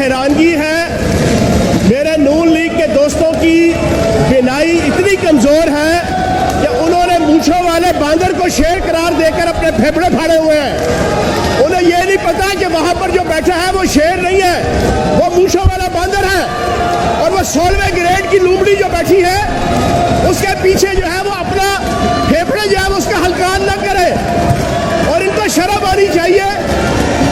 हैरानगी है मेरे नून लीग के दोस्तों की बिनाई इतनी कमजोर है कि उन्होंने मूंछों वाले बंदर को शेर करार देकर अपने फेफड़े फाड़े हुए हैं। उन्हें ये नहीं पता कि वहां पर जो बैठा है वो शेर नहीं है, वो मूंछों वाला बंदर है। और वो 16वें ग्रेड की लूमड़ी जो बैठी है उसके पीछे जो है वो अपना फेफड़े जो है वो उसका हलकान न करे। और इनको शर्म आनी चाहिए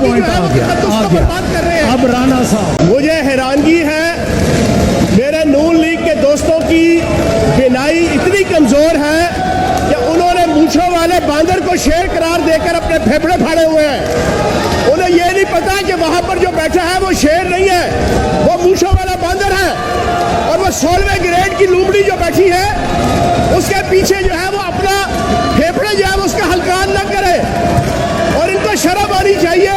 पॉइंट आ गया बर्बाद कर रहे हैं। अब राना साहब, मुझे हैरानगी है मेरे नून लीग के दोस्तों की बिनाई इतनी कमजोर है कि उन्होंने मूंछों वाले बंदर को शेर करार देकर अपने फेफड़े फाड़े हुए हैं। उन्हें ये नहीं पता कि वहां पर जो बैठा है वो शेर नहीं है, वो मूंछों वाला बंदर है। और वो 16वें ग्रेड की लूमड़ी जो बैठी है उसके पीछे जो है वो अपना फेफड़े जो है वो उसका हलकान न करे। और इनको शर्म आनी चाहिए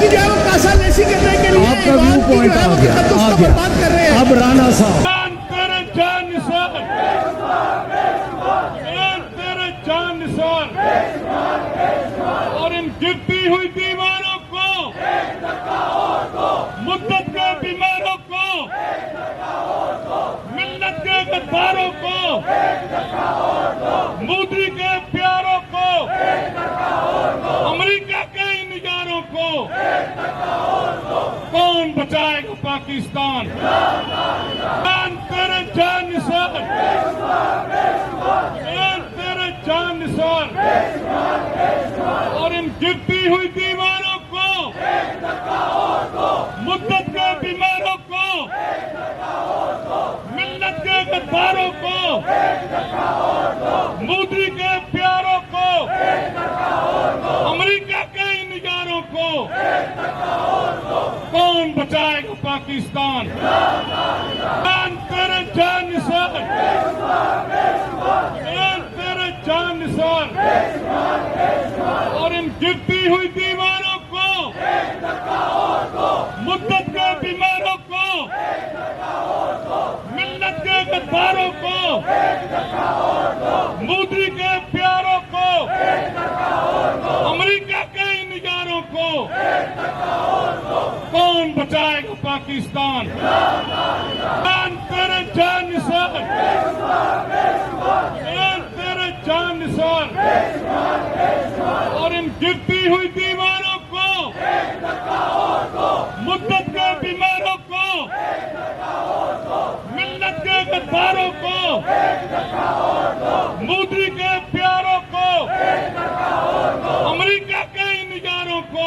की जो है वो कासालेसी करने के लिए आपका व्यू पॉइंट आ गया बर्बाद कर रहे हैं। अब राना साहब, और इन गिरती हुई दीवारों को, मुद्दत के बीमारों को, मिल्लत के गद्दारों को, मोदी के प्यारों को, अमेरिका के निगारों को, कौन बचाएगा पाकिस्तान? जान तेरे जान निसार, जान तेरे जान निसार। और इन गिरती हुई दीवारों को, मुद्दत के बीमारों को, मिल्लत के गद्दारों को, मोदी के प्यारों को, अमेरिका के निगारों को, कौन बचाएगा पाकिस्तान? जान तेरे जान निसार, जान तेरे जान निसार। और इन गिरती हुई दीवारों को, मुद्दत के बीमारों को, मिल्लत के गद्दारों को, मोदी के प्यारों को, अमेरिका के निगारों को, कौन बचाएगा पाकिस्तान? जान तेरे जान निसार, जान तेरे जान निसार। और इन गिरती हुई दीवारों को, मुद्दत के बीमारों को, मिल्लत के गद्दारों को, मोदी के प्यारों को, अमेरिका के निगारों को